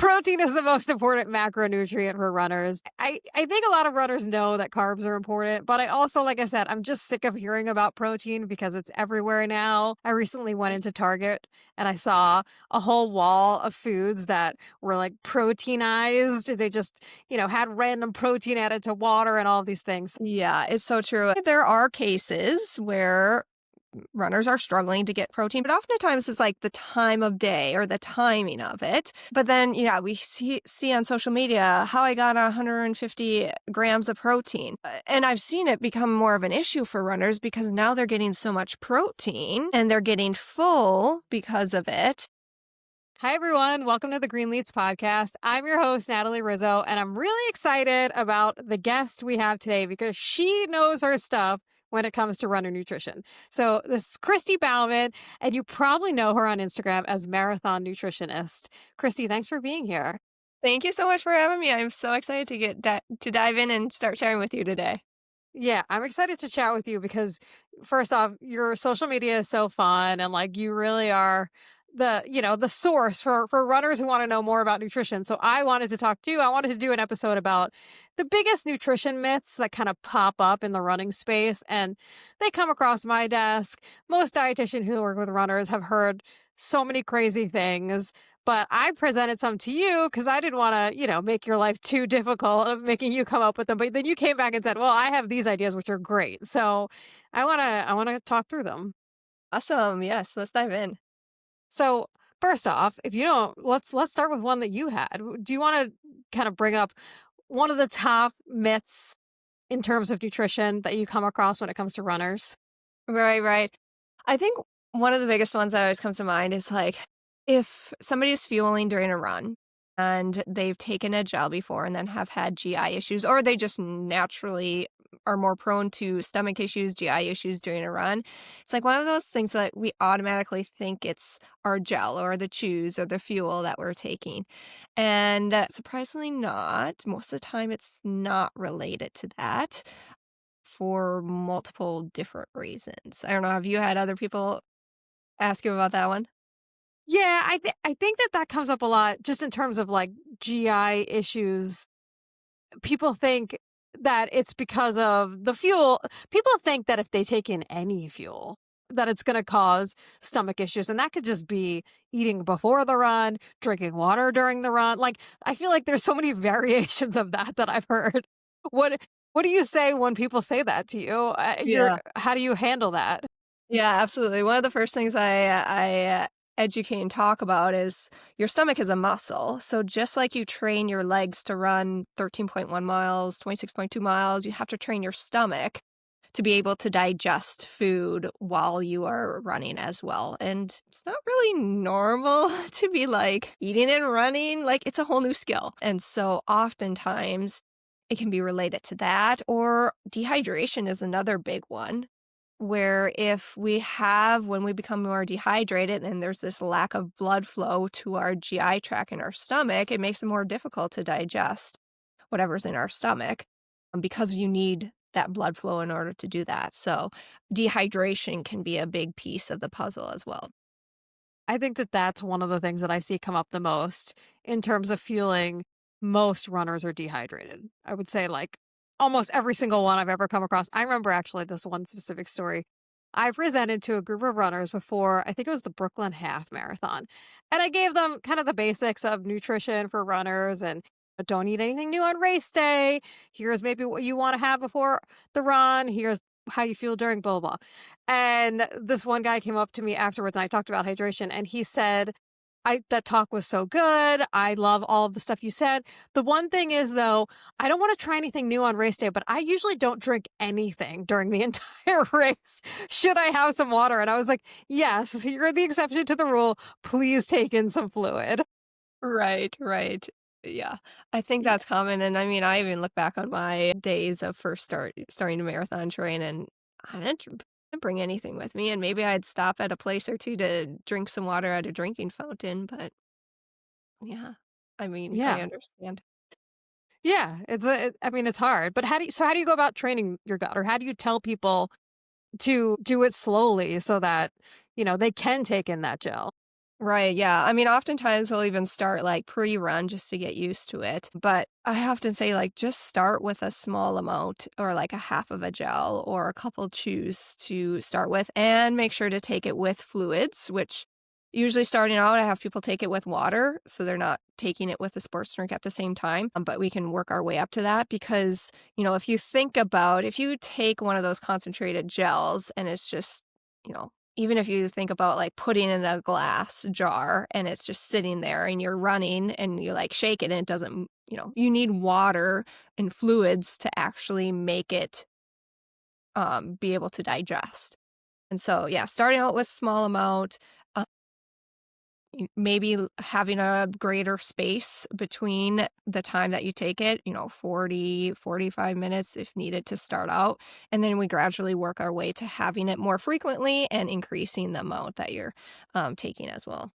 Protein is the most important macronutrient for runners. I think a lot of runners know that carbs are important, but I also, like I said, I'm just sick of hearing about protein because it's everywhere now. I recently went into Target and I saw a whole wall of foods that were like proteinized. They just, had random protein added to water and all of these things. Yeah, it's so true. There are cases where runners are struggling to get protein, but oftentimes it's like the time of day or the timing of it. But then, we see on social media how I got 150 grams of protein. And I've seen it become more of an issue for runners because now they're getting so much protein and they're getting full because of it. Hi, everyone. Welcome to the Greenletes Podcast. I'm your host, Natalie Rizzo, and I'm really excited about the guest we have today because she knows her stuff when it comes to runner nutrition. So this is Kristy Bauman, and you probably know her on Instagram as Marathon Nutritionist. Kristy, thanks for being here. Thank you so much for having me. I'm so excited to get to dive in and start chatting with you today. Yeah, I'm excited to chat with you because first off, your social media is so fun and like you really are the source for runners who want to know more about nutrition. So I wanted to talk to you. I wanted to do an episode about the biggest nutrition myths that kind of pop up in the running space, and they come across my desk. Most dietitians who work with runners have heard so many crazy things, but I presented some to you because I didn't want to, make your life too difficult of making you come up with them. But then you came back and said, well, I have these ideas, which are great. So I want to talk through them. Awesome. Yes, let's dive in. So first off, if you don't, let's start with one that you had. Do you want to kind of bring up one of the top myths in terms of nutrition that you come across when it comes to runners? Right. I think one of the biggest ones that always comes to mind is like if somebody is fueling during a run and they've taken a gel before and then have had GI issues, or they just naturally are more prone to stomach issues, GI issues during a run. It's like one of those things that we automatically think it's our gel or the chews or the fuel that we're taking. And surprisingly not. Most of the time it's not related to that for multiple different reasons. I don't know. Have you had other people ask you about that one? Yeah, I think that comes up a lot just in terms of like GI issues. People think that it's because of the fuel. People think that if they take in any fuel, that it's going to cause stomach issues. And that could just be eating before the run, drinking water during the run. Like, I feel like there's so many variations of that I've heard. What do you say when people say that to you? Yeah. How do you handle that? Yeah, absolutely. One of the first things I educate and talk about is your stomach is a muscle. So just like you train your legs to run 13.1 miles, 26.2 miles, you have to train your stomach to be able to digest food while you are running as well. And it's not really normal to be like eating and running. Like it's a whole new skill. And so oftentimes it can be related to that, or dehydration is another big one. Where if when we become more dehydrated and there's this lack of blood flow to our GI tract in our stomach, it makes it more difficult to digest whatever's in our stomach because you need that blood flow in order to do that. So dehydration can be a big piece of the puzzle as well. I think that that's one of the things that I see come up the most in terms of fueling. Most runners are dehydrated. I would say like almost every single one I've ever come across. I remember actually this one specific story. I presented to a group of runners before, I think it was the Brooklyn Half Marathon. And I gave them kind of the basics of nutrition for runners and don't eat anything new on race day. Here's maybe what you want to have before the run. Here's how you feel during blah, blah, blah. And this one guy came up to me afterwards and I talked about hydration and he said, that talk was so good. I love all of the stuff you said. The one thing is though, I don't want to try anything new on race day, but I usually don't drink anything during the entire race. Should I have some water? And I was like, yes, you're the exception to the rule. Please take in some fluid. Right. Yeah, I think that's common. And I mean, I even look back on my days of starting to marathon train, and I didn't bring anything with me. And maybe I'd stop at a place or two to drink some water at a drinking fountain. But yeah, I mean, I Yeah. understand. Yeah. It's hard, but how do you go about training your gut, or how do you tell people to do it slowly so that, they can take in that gel? Right, yeah. I mean, oftentimes we'll even start like pre-run just to get used to it. But I often say like just start with a small amount or like a half of a gel or a couple chews to start with and make sure to take it with fluids, which usually starting out I have people take it with water so they're not taking it with a sports drink at the same time. But we can work our way up to that because, if you think about if you take one of those concentrated gels and it's just, even if you think about, like, putting in a glass jar and it's just sitting there and you're running and you, like, shake it and it doesn't you need water and fluids to actually make it, be able to digest. And so, yeah, starting out with small amount, uh, maybe having a greater space between the time that you take it, 40, 45 minutes if needed to start out. And then we gradually work our way to having it more frequently and increasing the amount that you're taking as well.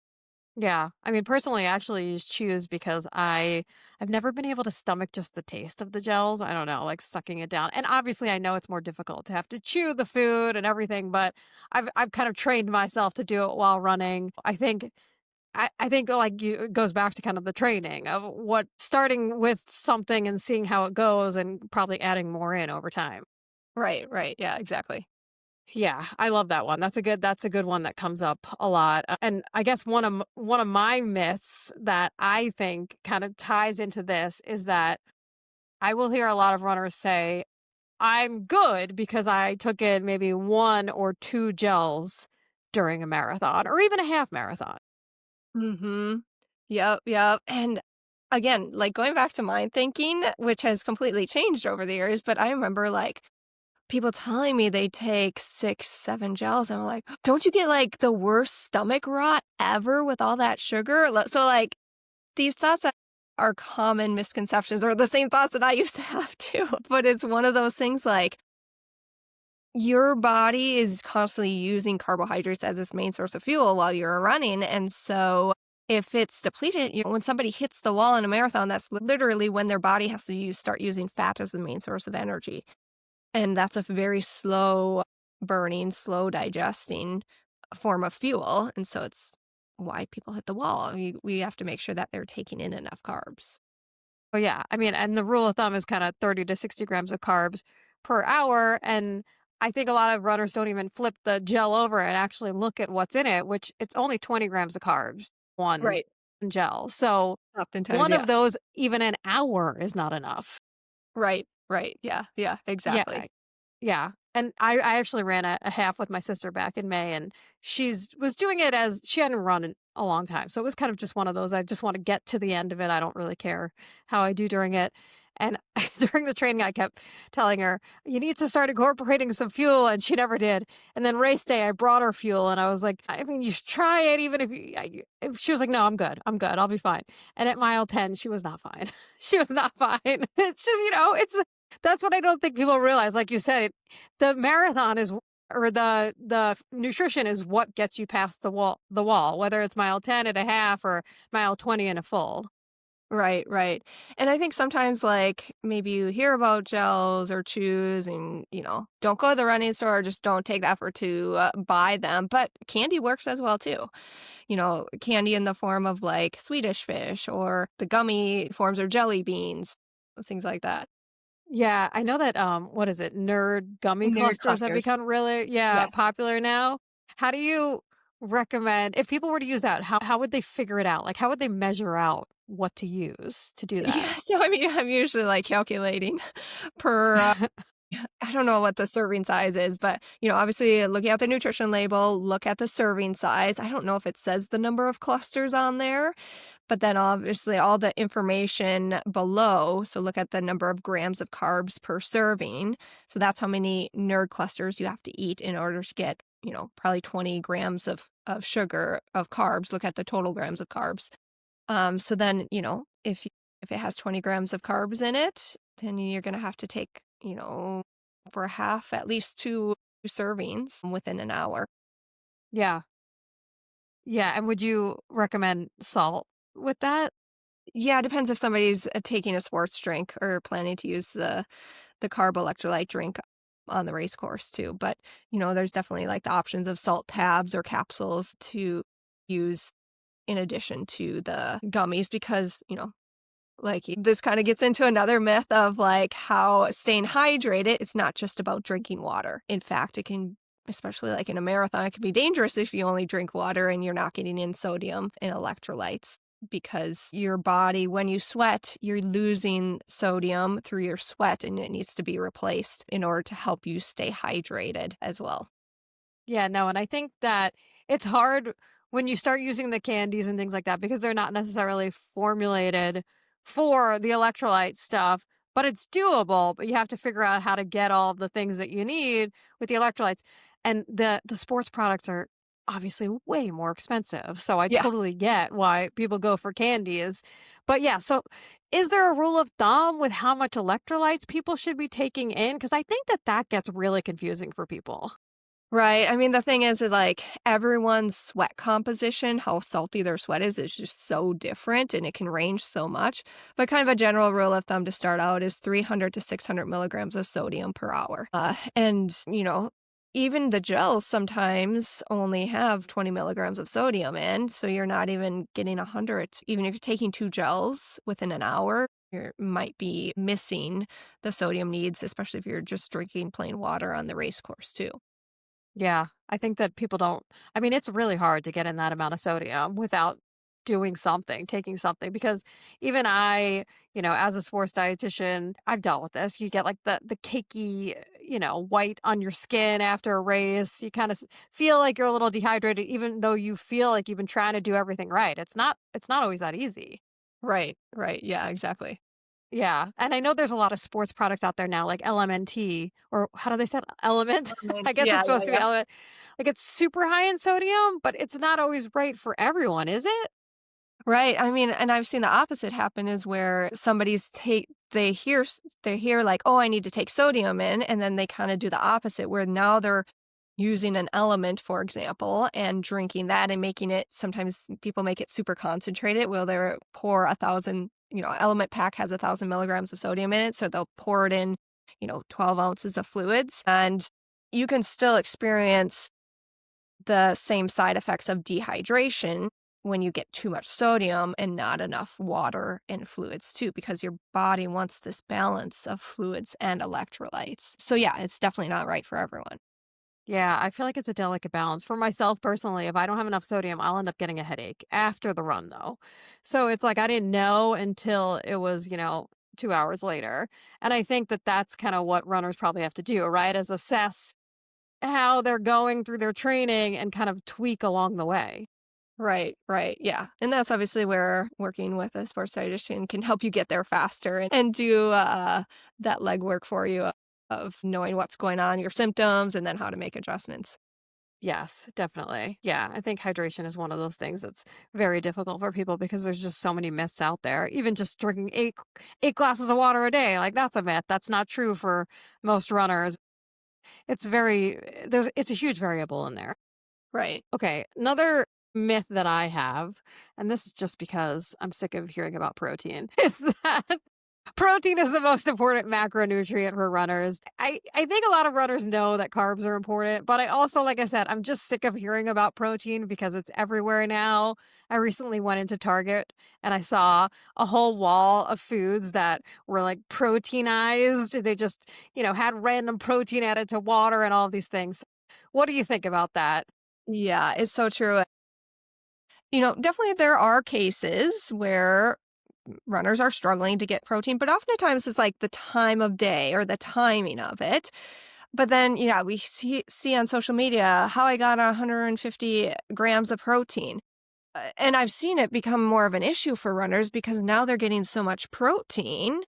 Yeah. I mean, personally, I actually use chews because I've never been able to stomach just the taste of the gels. I don't know, like sucking it down. And obviously, I know it's more difficult to have to chew the food and everything, but I've kind of trained myself to do it while running. I think like it goes back to kind of the training of what starting with something and seeing how it goes and probably adding more in over time. Right, right. Yeah, exactly. Yeah, I love that one. That's a good one that comes up a lot. And I guess one of my myths that I think kind of ties into this is that I will hear a lot of runners say, "I'm good because I took in maybe one or two gels during a marathon or even a half marathon." Mm-hmm. Yep, yep. And again, like going back to mind thinking, which has completely changed over the years, but I remember like people telling me they take 6, 7 gels, and I'm like, "Don't you get, like, the worst stomach rot ever with all that sugar?" So, like, these thoughts that are common misconceptions are the same thoughts that I used to have too, but it's one of those things, like, your body is constantly using carbohydrates as its main source of fuel while you're running, and so if it's depleted, when somebody hits the wall in a marathon, that's literally when their body has to start using fat as the main source of energy. And that's a very slow burning, slow digesting form of fuel, and so it's why people hit the wall. We have to make sure that they're taking in enough carbs. Oh yeah, I mean, and the rule of thumb is kind of 30 to 60 grams of carbs per hour. And I think a lot of runners don't even flip the gel over and actually look at what's in it, which it's only 20 grams of carbs, one Right. gel. So Oftentimes, one yeah. of those, even an hour, is not enough. Right, right, yeah, yeah, Yeah. exactly. Yeah, and I actually ran a half with my sister back in May, and she's was doing it as she hadn't run in a long time, so it was kind of just one of those, I just wanna get to the end of it, I don't really care how I do during it, and during the training, I kept telling her, "You need to start incorporating some fuel," and she never did, and then race day, I brought her fuel, and I was like, "I mean, you should try it even if you if" she was like, "No, I'm good, I'll be fine," and at mile 10, she was not fine. She was not fine. It's just, it's that's what I don't think people realize. Like you said, the marathon is or the nutrition is what gets you past the wall, whether it's mile 10 and a half or mile 20 and a full. Right, right. And I think sometimes, like, maybe you hear about gels or chews and, don't go to the running store, just don't take the effort to buy them. But candy works as well, too. Candy in the form of like Swedish fish or the gummy forms or jelly beans, things like that. Yeah, I know that what is it? Nerd gummy Nerd clusters have clusters. become really, yeah, Yes. popular now. How do you recommend if people were to use that, how would they figure it out? Like how would they measure out what to use to do that? Yeah. So I mean, I'm usually like calculating per. I don't know what the serving size is, but obviously looking at the nutrition label, look at the serving size. I don't know if it says the number of clusters on there, but then obviously all the information below. So look at the number of grams of carbs per serving. So that's how many nerd clusters you have to eat in order to get, probably 20 grams of sugar, of carbs. Look at the total grams of carbs. So then, if it has 20 grams of carbs in it, then you're going to have to take, for half, at least two servings within an hour. Yeah. Yeah, and would you recommend salt with that? Yeah, it depends if somebody's taking a sports drink or planning to use the carb electrolyte drink on the race course too. But, there's definitely like the options of salt tabs or capsules to use. in addition to the gummies because, like this kind of gets into another myth of like how staying hydrated, it's not just about drinking water. In fact, it can, especially like in a marathon, it can be dangerous if you only drink water and you're not getting in sodium and electrolytes because your body, when you sweat, you're losing sodium through your sweat and it needs to be replaced in order to help you stay hydrated as well. Yeah, no, and I think that it's hard when you start using the candies and things like that because they're not necessarily formulated for the electrolyte stuff, but it's doable, but you have to figure out how to get all of the things that you need with the electrolytes. And the sports products are obviously way more expensive. So I Yeah. totally get why people go for candies. But yeah, so is there a rule of thumb with how much electrolytes people should be taking in? Because I think that that gets really confusing for people. Right. I mean, the thing is like everyone's sweat composition, how salty their sweat is just so different and it can range so much. But kind of a general rule of thumb to start out is 300 to 600 milligrams of sodium per hour. Even the gels sometimes only have 20 milligrams of sodium in. So you're not even getting 100. Even if you're taking 2 gels within an hour, you might be missing the sodium needs, especially if you're just drinking plain water on the race course too. Yeah, I think that people don't I mean, it's really hard to get in that amount of sodium without doing something, taking something because even I, as a sports dietitian, I've dealt with this. You get like the cakey, white on your skin after a race. You kind of feel like you're a little dehydrated even though you feel like you've been trying to do everything right. It's not always that easy. Right, right. Yeah, exactly. Yeah, and I know there's a lot of sports products out there now, like LMNT, or how do they say it? Element? I guess Yeah, it's yeah, supposed to be yeah. element. Like, it's super high in sodium, but it's not always right for everyone, is it? Right. I mean, and I've seen the opposite happen is where they hear like, "Oh, I need to take sodium in," and then they kind of do the opposite where now they're using an element, for example, and drinking that and making it sometimes people make it super concentrated. Will they pour 1,000, element pack has 1,000 milligrams of sodium in it, so they'll pour it in, 12 ounces of fluids, and you can still experience the same side effects of dehydration when you get too much sodium and not enough water and fluids too, because your body wants this balance of fluids and electrolytes. So yeah, it's definitely not right for everyone. Yeah, I feel like it's a delicate balance. For myself personally, if I don't have enough sodium, I'll end up getting a headache after the run, though. So it's like I didn't know until it was, 2 hours later. And I think that that's kind of what runners probably have to do, right? Is assess how they're going through their training and kind of tweak along the way. Right, right. Yeah. And that's obviously where working with a sports dietitian can help you get there faster and do that legwork for you of knowing what's going on, your symptoms, and then how to make adjustments. Yes, definitely. Yeah, I think hydration is one of those things that's very difficult for people because there's just so many myths out there. Even just drinking eight glasses of water a day, like that's a myth. That's not true for most runners. It's a huge variable in there. Right. Okay, another myth that I have, and this is just because I'm sick of hearing about protein, is that protein is the most important macronutrient for runners. I think a lot of runners know that carbs are important, but I also, like I said, I'm just sick of hearing about protein because it's everywhere now. I recently went into Target and I saw a whole wall of foods that were like proteinized. They just, had random protein added to water and all of these things. What do you think about that? Yeah, it's so true. Definitely there are cases where runners are struggling to get protein, but oftentimes it's like the time of day or the timing of it. But then, we see on social media how I got 150 grams of protein. And I've seen it become more of an issue for runners because now they're getting so much protein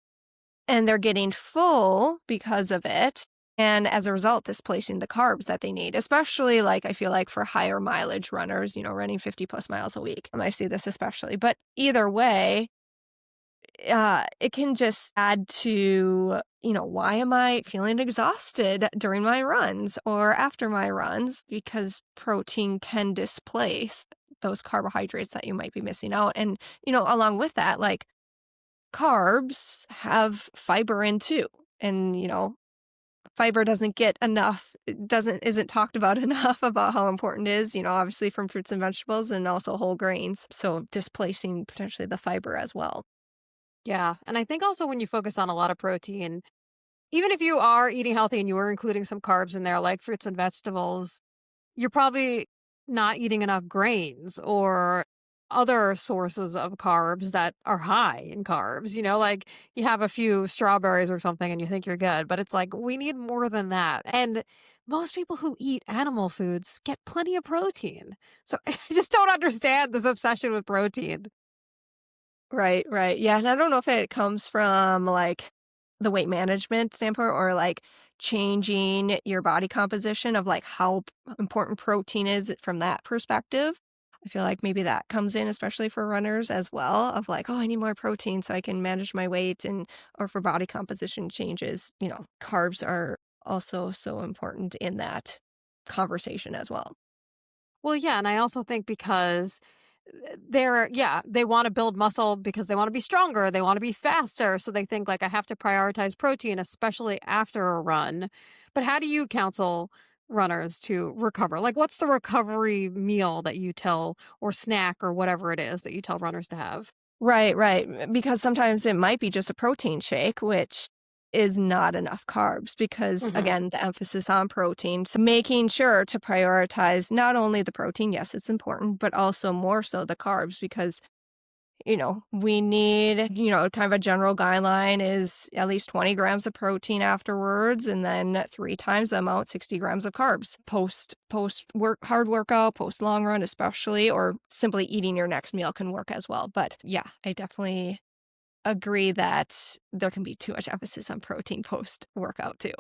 and they're getting full because of it. And as a result, displacing the carbs that they need, especially like I feel like for higher mileage runners, running 50 plus miles a week. I see this especially. But either way, it can just add to, why am I feeling exhausted during my runs or after my runs? Because protein can displace those carbohydrates that you might be missing out. And, along with that, like carbs have fiber in too. And, fiber doesn't get enough, isn't talked about enough about how important it is, obviously from fruits and vegetables and also whole grains. So displacing potentially the fiber as well. Yeah. And I think also when you focus on a lot of protein, even if you are eating healthy and you are including some carbs in there, like fruits and vegetables, you're probably not eating enough grains or other sources of carbs that are high in carbs. Like you have a few strawberries or something and you think you're good, but it's like we need more than that. And most people who eat animal foods get plenty of protein. So I just don't understand this obsession with protein. Right, right. Yeah, and I don't know if it comes from like the weight management standpoint or like changing your body composition of like how important protein is from that perspective. I feel like maybe that comes in, especially for runners as well, of like, oh, I need more protein so I can manage my weight and or for body composition changes. Carbs are also so important in that conversation as well. Well, yeah, and I also think because they want to build muscle because they want to be stronger, they want to be faster, so they think like I have to prioritize protein especially after a run. But how do you counsel runners to recover? Like what's the recovery meal that you tell or snack or whatever it is that you tell runners to have? Right, right. Because sometimes it might be just a protein shake, which is not enough carbs because, Mhm. again, the emphasis on protein. So making sure to prioritize not only the protein, yes, it's important, but also more so the carbs because we need, kind of a general guideline is at least 20 grams of protein afterwards, and then 3 times the amount, 60 grams of carbs post work, hard workout, post long run, especially, or simply eating your next meal can work as well. But yeah, I definitely agree that there can be too much emphasis on protein post workout too.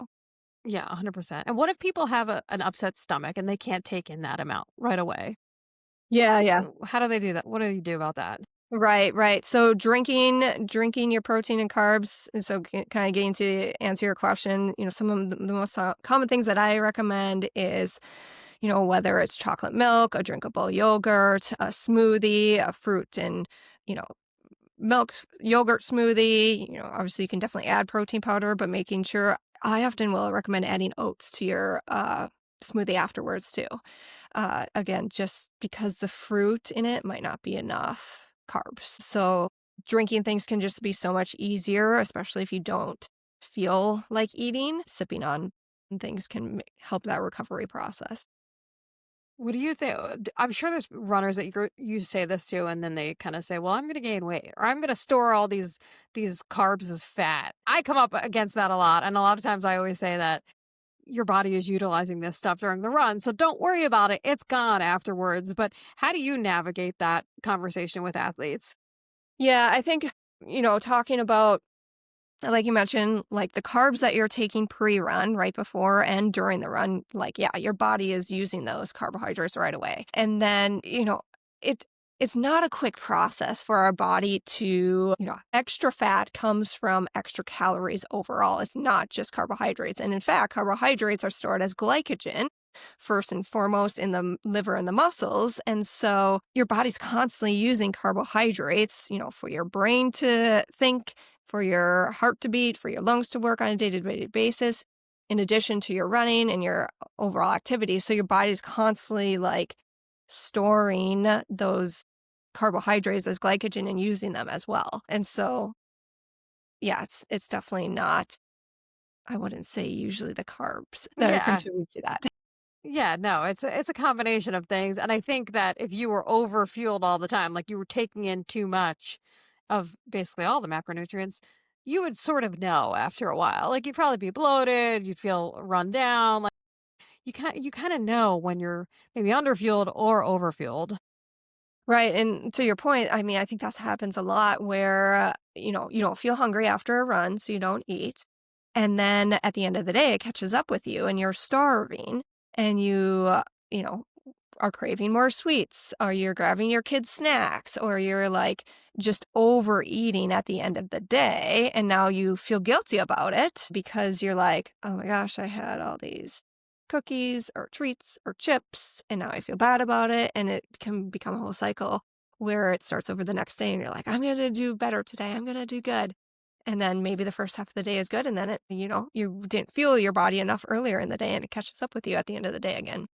Yeah, 100%. And what if people have an upset stomach and they can't take in that amount right away? Yeah, yeah. How do they do that? What do you do about that? Right, right. So drinking your protein and carbs. So kind of getting to answer your question, some of the most common things that I recommend is, whether it's chocolate milk, a drinkable yogurt, a smoothie, a fruit and, you know, milk yogurt smoothie. Obviously you can definitely add protein powder, but making sure I often will recommend adding oats to your smoothie afterwards too. Again, just because the fruit in it might not be enough carbs. So drinking things can just be so much easier, especially if you don't feel like eating. Sipping on things can help that recovery process. What do you think? I'm sure there's runners that you say this to, and then they kind of say, "Well, I'm going to gain weight, or I'm going to store all these carbs as fat." I come up against that a lot, and a lot of times I always say that your body is utilizing this stuff during the run, so don't worry about it; it's gone afterwards. But how do you navigate that conversation with athletes? Yeah, I think, talking about, like you mentioned, like the carbs that you're taking pre-run, right before and during the run, like, yeah, your body is using those carbohydrates right away. And then, it it's not a quick process for our body to, extra fat comes from extra calories overall. It's not just carbohydrates. And in fact, carbohydrates are stored as glycogen first and foremost in the liver and the muscles. And so your body's constantly using carbohydrates, for your brain to think, for your heart to beat, for your lungs to work on a day-to-day basis, in addition to your running and your overall activity. So your body's constantly like storing those carbohydrates as glycogen and using them as well. And so, yeah, it's definitely not, I wouldn't say usually the carbs that Yeah, contribute to that. yeah, no, it's a combination of things, and I think that if you were overfueled all the time, like you were taking in too much of basically all the macronutrients, you would sort of know after a while. Like you'd probably be bloated, you'd feel run down. Like you kind of know when you're maybe underfueled or overfueled. Right, and to your point, I mean, I think that happens a lot where, you don't feel hungry after a run, so you don't eat. And then at the end of the day, it catches up with you and you're starving and you know, are craving more sweets or you're grabbing your kids' snacks or you're like just overeating at the end of the day. And now you feel guilty about it because you're like, oh my gosh, I had all these cookies or treats or chips and now I feel bad about it. And it can become a whole cycle where it starts over the next day and you're like, I'm going to do better today. I'm going to do good. And then maybe the first half of the day is good, and then you didn't fuel your body enough earlier in the day, and it catches up with you at the end of the day again.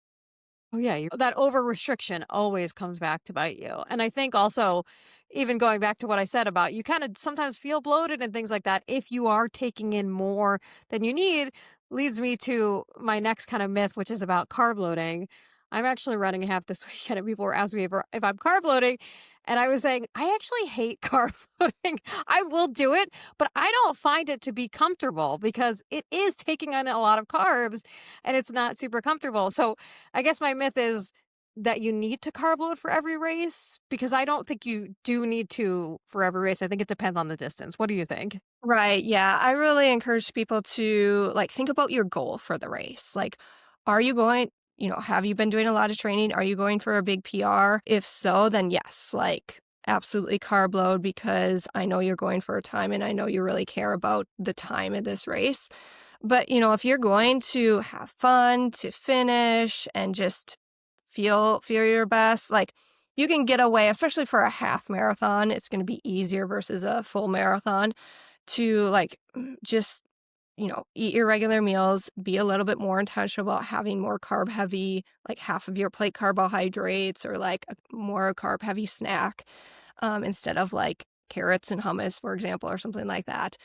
Oh, yeah, that over restriction always comes back to bite you. And I think also, even going back to what I said about you kind of sometimes feel bloated and things like that, if you are taking in more than you need, leads me to my next kind of myth, which is about carb loading. I'm actually running a half this weekend, and people were asking me if I'm carb loading. And I was saying, I actually hate carb loading. I will do it, but I don't find it to be comfortable because it is taking on a lot of carbs and it's not super comfortable. So I guess my myth is that you need to carb load for every race, because I don't think you do need to for every race. I think it depends on the distance. What do you think? Right, yeah, I really encourage people to, like, think about your goal for the race. Like, are you going have you been doing a lot of training? Are you going for a big PR? If so, then yes, like, absolutely carb load because I know you're going for a time and I know you really care about the time of this race. But, if you're going to have fun, to finish, and just feel your best, like, you can get away, especially for a half marathon, it's gonna be easier versus a full marathon to, like, just, eat your regular meals, be a little bit more intentional about having more carb heavy, like, half of your plate carbohydrates or, like, a more carb heavy snack, instead of, like, carrots and hummus, for example, or something like that.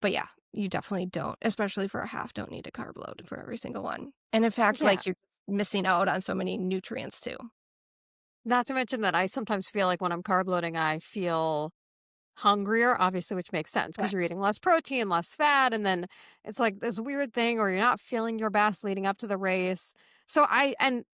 But yeah, you definitely don't, especially for a half, don't need a carb load for every single one. And in fact, Yeah. like, you're missing out on so many nutrients too. Not to mention that I sometimes feel like when I'm carb loading, I feel hungrier, obviously, which makes sense because you're Yes. eating less protein, less fat. And then it's like this weird thing, or you're not feeling your best leading up to the race. And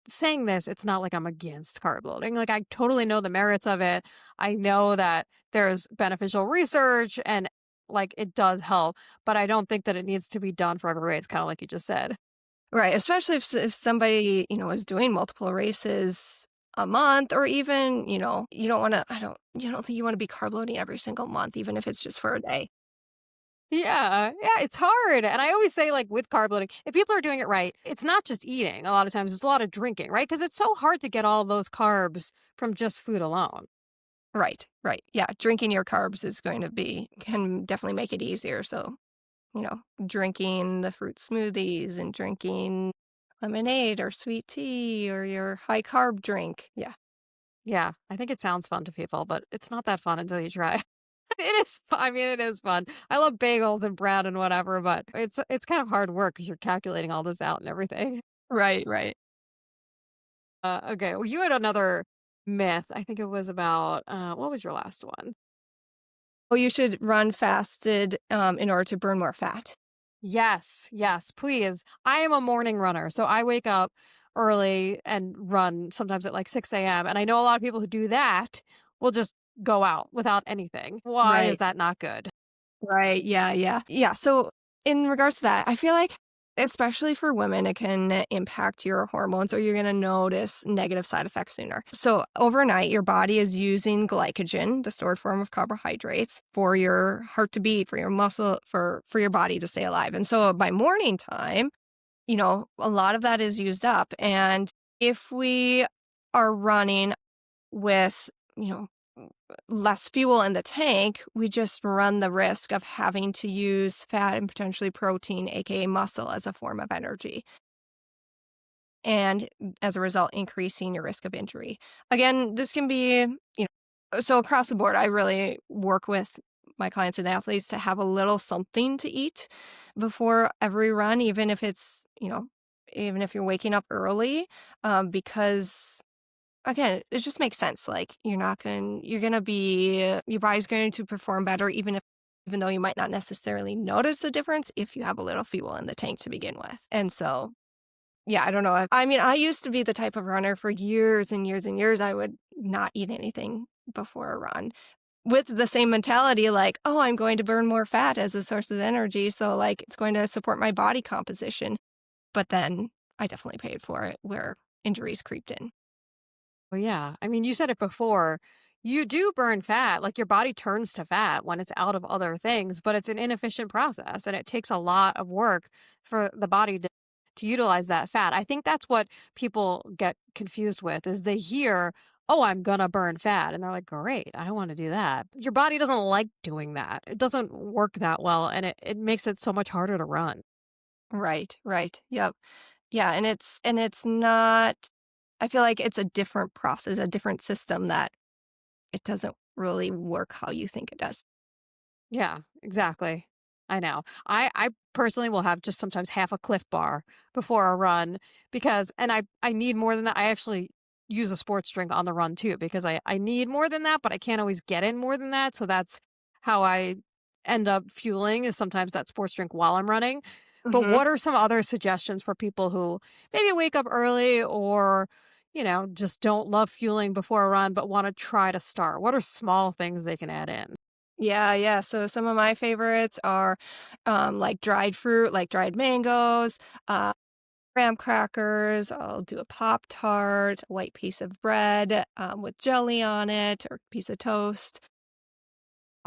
saying this, it's not like I'm against carb loading. Like, I totally know the merits of it. I know that there's beneficial research and like it does help, but I don't think that it needs to be done for every race, kind of like you just said. Right, especially if somebody, is doing multiple races a month or even, you don't wanna you don't think you wanna be carb loading every single month, even if it's just for a day. Yeah, yeah, it's hard. And I always say, like, with carb loading, if people are doing it right, it's not just eating. A lot of times, it's a lot of drinking, right? Because it's so hard to get all those carbs from just food alone. Right, right, yeah, drinking your carbs can definitely make it easier, so, drinking the fruit smoothies and drinking lemonade or sweet tea or your high carb drink, yeah. Yeah, I think it sounds fun to people, but it's not that fun until you try. It is fun. I mean, it is fun. I love bagels and bread and whatever, but it's kind of hard work because you're calculating all this out and everything. Right, right. Okay, well, you had another myth. I think it was about what was your last one? Well, you should run fasted, in order to burn more fat. Yes, yes, please. I am a morning runner, so I wake up early and run sometimes at like 6 a.m. And I know a lot of people who do that will just go out without anything. Why is Right. that not good? Right, yeah, yeah. Yeah, so in regards to that, I feel like, especially for women, it can impact your hormones or you're gonna notice negative side effects sooner. So overnight, your body is using glycogen, the stored form of carbohydrates, for your heart to beat, for your muscle, for your body to stay alive. And so by morning time, a lot of that is used up. And if we are running with, you know, less fuel in the tank, we just run the risk of having to use fat and potentially protein, aka muscle, as a form of energy. And as a result, increasing your risk of injury. Again, this can be, so across the board, I really work with my clients and athletes to have a little something to eat before every run, even if you're waking up early, because again, it just makes sense. Like your body's going to perform better, even though you might not necessarily notice a difference if you have a little fuel in the tank to begin with. And so, yeah, I don't know. I mean, I used to be the type of runner for years and years and years. I would not eat anything before a run with the same mentality, like, oh, I'm going to burn more fat as a source of energy. So, like, it's going to support my body composition. But then I definitely paid for it where injuries creeped in. Well, yeah. I mean, you said it before. You do burn fat. Like, your body turns to fat when it's out of other things, but it's an inefficient process and it takes a lot of work for the body to utilize that fat. I think that's what people get confused with is they hear, oh, I'm gonna burn fat. And they're like, great, I want to do that. Your body doesn't like doing that. It doesn't work that well. And it makes it so much harder to run. Right, right. Yep. Yeah, and it's not I feel like it's a different process, a different system that it doesn't really work how you think it does. Yeah, exactly. I know. I personally will have just sometimes half a Cliff Bar before a run because and I need more than that. I actually use a sports drink on the run too because I need more than that, but I can't always get in more than that. So that's how I end up fueling is sometimes that sports drink while I'm running. But Mhm. what are some other suggestions for people who maybe wake up early or just don't love fueling before a run but want to try to start? What are small things they can add in? Yeah, yeah, so some of my favorites are, like, dried fruit, like dried mangoes, uh, graham crackers, I'll do a Pop-Tart, a white piece of bread, with jelly on it or piece of toast,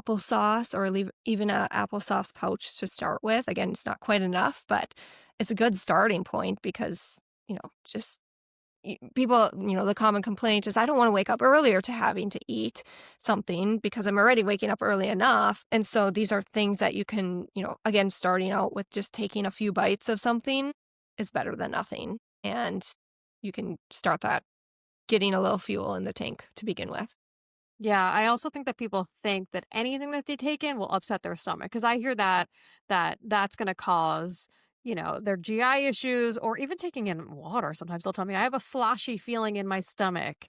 applesauce or leave even a applesauce pouch to start with. Again, it's not quite enough, but it's a good starting point because, just people, the common complaint is I don't want to wake up earlier to having to eat something because I'm already waking up early enough. And so these are things that you can, again, starting out with just taking a few bites of something is better than nothing. And you can start that getting a little fuel in the tank to begin with. Yeah, I also think that people think that anything that they take in will upset their stomach because I hear that's going to cause, their GI issues or even taking in water. Sometimes they'll tell me I have a sloshy feeling in my stomach.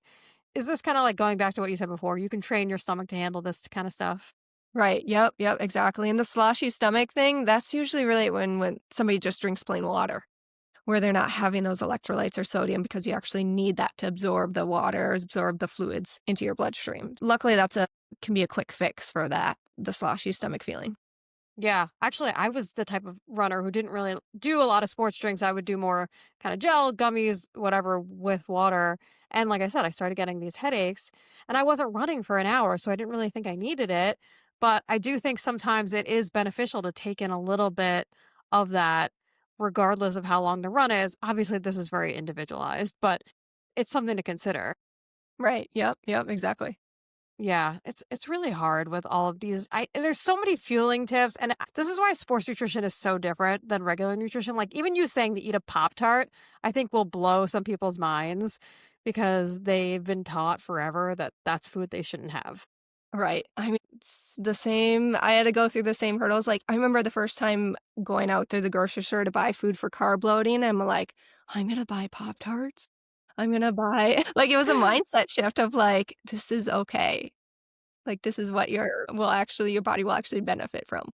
Is this kind of like going back to what you said before? You can train your stomach to handle this kind of stuff. Right. Yep. Yep. Exactly. And the sloshy stomach thing, that's usually really when somebody just drinks plain water. Where they're not having those electrolytes or sodium because you actually need that to absorb the water, absorb the fluids into your bloodstream. Luckily, can be a quick fix for that, the sloshy stomach feeling. Yeah, actually, I was the type of runner who didn't really do a lot of sports drinks. I would do more kind of gel, gummies, whatever with water. And like I said, I started getting these headaches and I wasn't running for an hour, so I didn't really think I needed it. But I do think sometimes it is beneficial to take in a little bit of that, regardless of how long the run is. Obviously, this is very individualized, but it's something to consider. Right. Yep. Yep. Exactly. Yeah, it's really hard with all of these. And there's so many fueling tips, and this is why sports nutrition is so different than regular nutrition. Like even you saying to eat a Pop Tart, I think will blow some people's minds because they've been taught forever that that's food they shouldn't have. Right. I mean, it's the same. I had to go through the same hurdles. Like, I remember the first time going out to the grocery store to buy food for carb loading. I'm like, I'm going to buy Pop Tarts. I'm going to buy, like, it was a mindset shift of like, this is okay. Like, this is what your body will actually benefit from.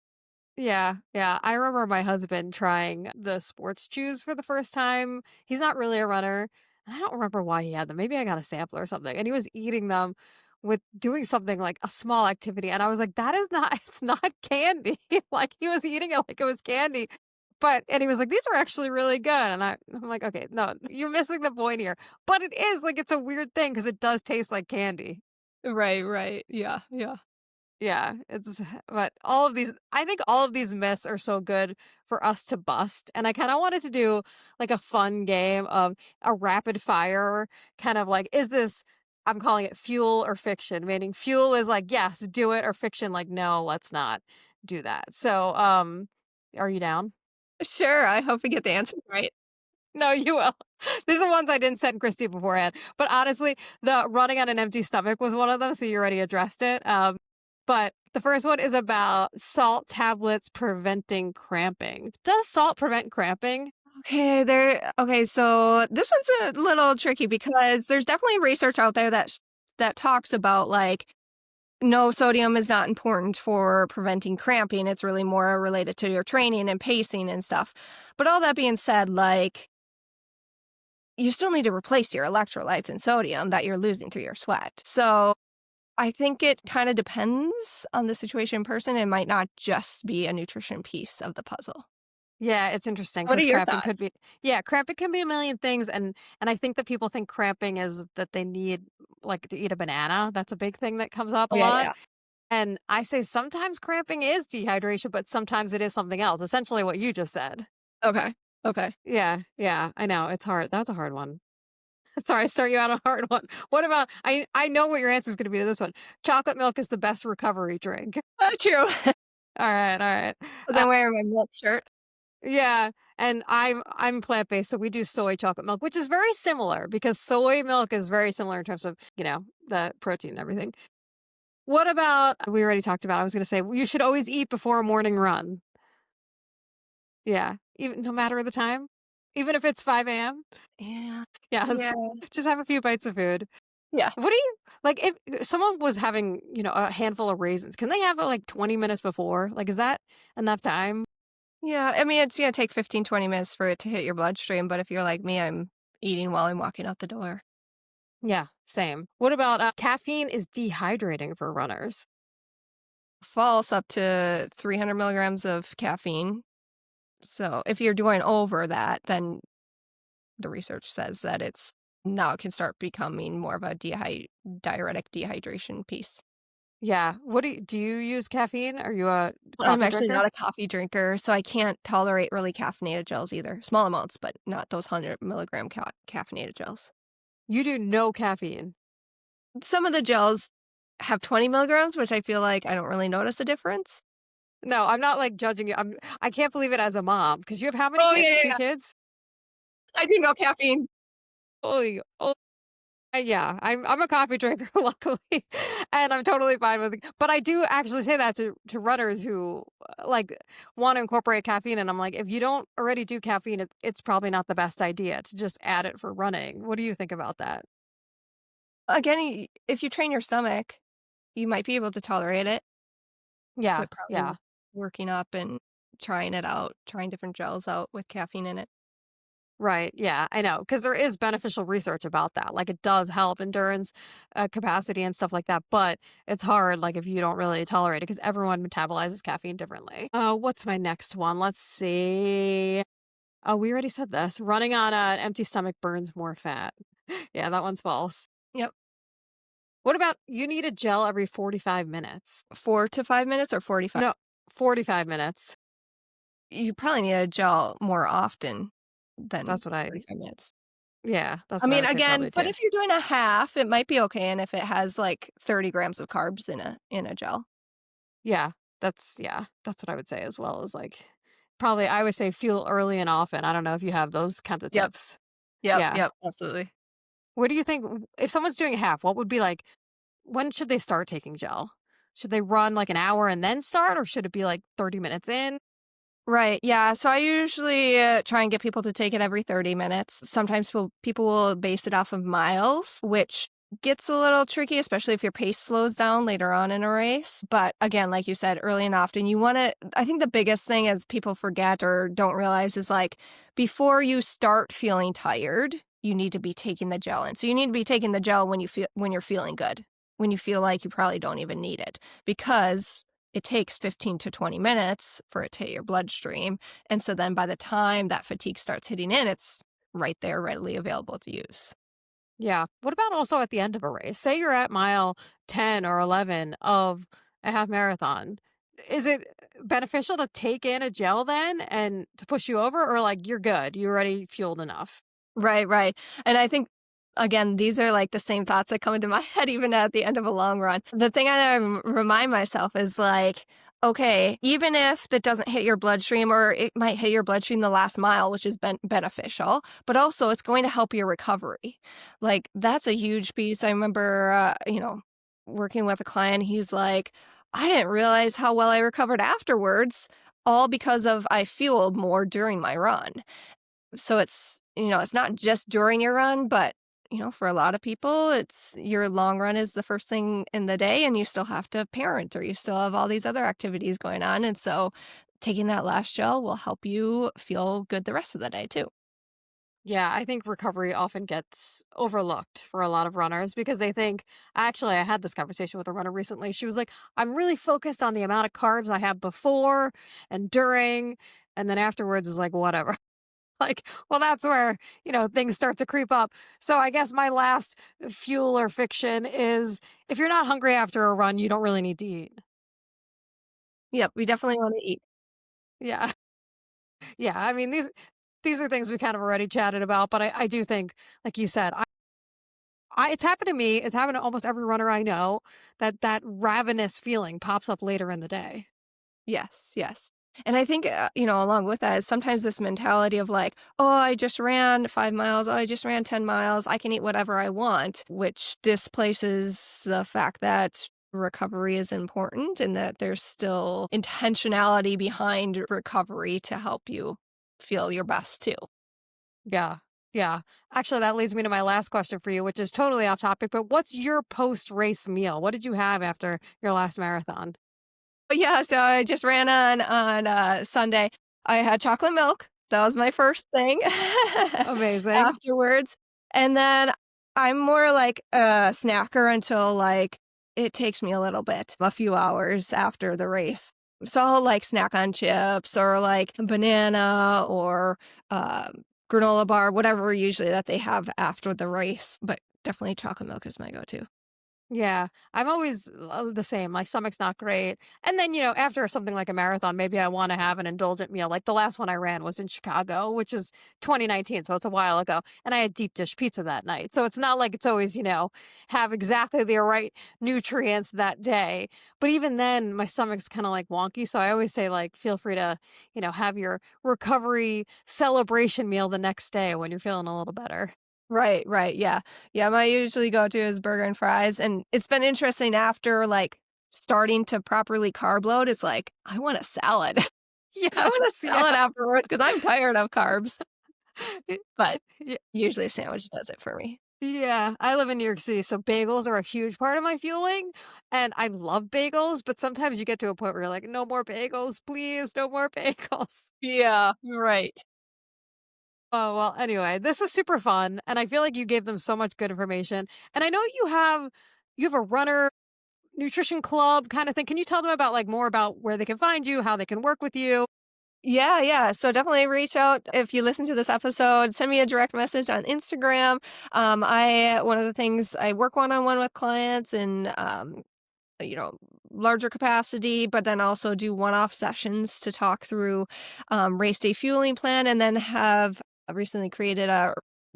Yeah, yeah. I remember my husband trying the sports chews for the first time. He's not really a runner. And I don't remember why he had them. Maybe I got a sample or something. And he was eating them with doing something like a small activity. And I was like, that is not, it's not candy. Like he was eating it like it was candy. And he was like, these are actually really good. And I'm like, okay, no, you're missing the point here. But it is like, it's a weird thing because it does taste like candy. Right, right. Yeah, yeah. Yeah, but all of these I think all of these myths are so good for us to bust, and I kinda wanted to do, like, a fun game of a rapid fire, kind of like, is this I'm calling it fuel or fiction, meaning fuel is like, "Yes, do it," or fiction like, "No, let's not do that." So, are you down? Sure, I hope we get the answer right. No, you will. These are ones I didn't send Christy beforehand. But honestly, the running on an empty stomach was one of them, so you already addressed it. But the first one is about salt tablets preventing cramping. Does salt prevent cramping? Okay, so this one's a little tricky because there's definitely research out there that talks about like no, sodium is not important for preventing cramping. It's really more related to your training and pacing and stuff. But all that being said, like you still need to replace your electrolytes and sodium that you're losing through your sweat. So I think it kind of depends on the situation in person. It might not just be a nutrition piece of the puzzle. Yeah, it's interesting What are because your cramping could thoughts? be yeah, cramping can be a million things and I think that people think cramping is that they need like to eat a banana. That's a big thing that comes up a Oh, yeah, lot. yeah. And I say sometimes cramping is dehydration, but sometimes it is something else, essentially what you just said. Okay. Okay. Yeah, yeah, I know, it's hard. That's a hard one. Sorry, I start you out a hard one. What about I know what your answer is gonna be to this one. Chocolate milk is the best recovery drink. True. Alright, alright. 'Cause I'm wearing my milk shirt. Yeah, and I'm plant-based, so we do soy chocolate milk, which is very similar because soy milk is very similar in terms of, the protein and everything. What about we already talked about, I was gonna say, you should always eat before a morning run. Yeah, even no matter the time? Even if it's 5 a.m.? Yeah. Yes. Yeah. Just have a few bites of food. Yeah. What do you like, if someone was having, a handful of raisins, can they have it, like, 20 minutes before? Like, is that enough time? Yeah, I mean, it's gonna take 15, 20 minutes for it to hit your bloodstream, but if you're like me, I'm eating while I'm walking out the door. Yeah, same. What about, caffeine is dehydrating for runners? False up to 300 milligrams of caffeine. So if you're going over that, then the research says that it's now it can start becoming more of a diuretic dehydration piece. Yeah. What do you use caffeine? Are you a I'm coffee actually drinker? not a coffee drinker, so I can't tolerate really caffeinated gels either. Small amounts, but not those 100 milligram caffeinated gels. You do no caffeine. Some of the gels have 20 milligrams, which I feel like I don't really notice a difference. No, I'm not, like, judging you. I can't believe it as a mom because you have how many Oh, yeah, kids? yeah, 2 yeah. kids? I do no caffeine. Holy oh, yeah, I'm a coffee drinker, luckily, and I'm totally fine with it. But I do actually say that to runners who, like, wanna incorporate caffeine, and I'm like, "If you don't already do caffeine, it's probably not the best idea to just add it for running." What do you think about that? Again, if you train your stomach, you might be able to tolerate it, Yeah, but probably yeah. working up and trying it out, trying different gels out with caffeine in it. Right. Yeah, I know. Because there is beneficial research about that. Like it does help endurance, capacity and stuff like that. But it's hard, like if you don't really tolerate it, because everyone metabolizes caffeine differently. What's my next one? Let's see. Oh, we already said this. Running on an empty stomach burns more fat. Yeah, that one's false. Yep. What about you need a gel every 45 minutes? 4 to 5 minutes or 45? No, 45 minutes. You probably need a gel more often than That's what I. 45 minutes. Yeah, I that's what I mean, would say again, probably but too. if you're doing a half, it might be okay, and if it has, like, 30 grams of carbs in a gel. Yeah, that's what I would say as well as like probably I would say fuel early and often. I don't know if you have those kinds of Yep. tips. Yep, Yeah. yep, absolutely. What do you think if someone's doing a half, what would be like when should they start taking gel? Should they run like an hour and then start or should it be like 30 minutes in? Right, yeah, so I usually, try and get people to take it every 30 minutes. Sometimes people will base it off of miles, which gets a little tricky, especially if your pace slows down later on in a race. But again, like you said, early and often, you wanna I think the biggest thing is people forget or don't realize is, like, before you start feeling tired, you need to be taking the gel in. So you need to be taking the gel when you're feeling good, when you feel like you probably don't even need it, because it takes 15 to 20 minutes for it to hit your bloodstream. And so then by the time that fatigue starts hitting in, it's right there readily available to use. Yeah. What about also at the end of a race? Say you're at mile 10 or 11 of a half marathon. Is it beneficial to take in a gel then and to push you over or like you're good, you're already fueled enough? Right, right. And I think, again, these are like the same thoughts that come into my head even at the end of a long run. The thing I remind myself is like, okay, even if that doesn't hit your bloodstream or it might hit your bloodstream the last mile, which is beneficial, but also it's going to help your recovery. Like that's a huge piece. I remember, working with a client, he's like, I didn't realize how well I recovered afterwards, all because of I fueled more during my run. So it's not just during your run, but, for a lot of people, it's your long run is the first thing in the day and you still have to parent or you still have all these other activities going on. And so taking that last gel will help you feel good the rest of the day too. Yeah, I think recovery often gets overlooked for a lot of runners because they think, actually, I had this conversation with a runner recently. She was like, I'm really focused on the amount of carbs I have before and during, and then afterwards is like, whatever. Like, well, that's where, things start to creep up. So I guess my last fuel or fiction is if you're not hungry after a run, you don't really need to eat. Yep, we definitely want to eat. Yeah. Yeah. I mean, these are things we kind of already chatted about, but I do think, like you said, It's happened to me. It's happened to almost every runner I know that that ravenous feeling pops up later in the day. Yes, yes. And I think, along with that is sometimes this mentality of like, oh, I just ran 5 miles. Oh, I just ran 10 miles. I can eat whatever I want, which displaces the fact that recovery is important and that there's still intentionality behind recovery to help you feel your best too. Yeah. Yeah. Actually, that leads me to my last question for you, which is totally off topic, but what's your post race meal? What did you have after your last marathon? But yeah, so I just ran on Sunday. I had chocolate milk. That was my first thing Amazing. afterwards. And then I'm more like a snacker until like it takes me a little bit, a few hours after the race. So I'll like snack on chips or like a banana or granola bar, whatever usually that they have after the race. But definitely chocolate milk is my go-to. Yeah, I'm always the same. My stomach's not great. And then, after something like a marathon, maybe I want to have an indulgent meal. Like the last one I ran was in Chicago, which is 2019. So it's a while ago. And I had deep dish pizza that night. So it's not like it's always, have exactly the right nutrients that day. But even then, my stomach's kind of like wonky. So I always say, like, feel free to, have your recovery celebration meal the next day when you're feeling a little better. Right, right, yeah. Yeah, my usually go-to is burger and fries, and it's been interesting after, like, starting to properly carb load, it's like, I want a salad. I want a Yes. Yeah. salad afterwards because 'cause I'm tired of carbs, but Yeah. usually a sandwich does it for me. Yeah, I live in New York City, so bagels are a huge part of my fueling, and I love bagels, but sometimes you get to a point where you're like, "No more bagels, please, no more bagels." Yeah, right. Oh, well, anyway, this was super fun, and I feel like you gave them so much good information, and I know you have a runner nutrition club kinda thing. Can you tell them about, like, more about where they can find you, how they can work with you? Yeah, yeah. So definitely reach out if you listen to this episode. Send me a direct message on Instagram. I one of the things I work one on one with clients and you know larger capacity, but then also do one off sessions to talk through race day fueling plan, and then have recently created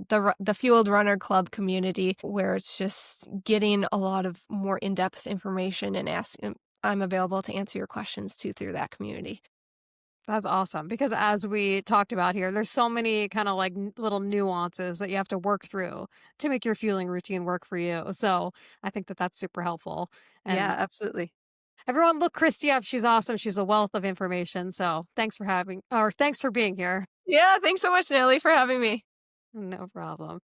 the Fueled Runner Club community where it's just getting a lot of more in depth information and asking. I'm available to answer your questions too through that community. That's awesome because as we talked about here, there's so many kind of like little nuances that you have to work through to make your fueling routine work for you. So I think that that's super helpful. Yeah, And absolutely. everyone, look Christy up. She's awesome. She's a wealth of information. So thanks for being here. Yeah, thanks so much, Natalie, for having me. No problem.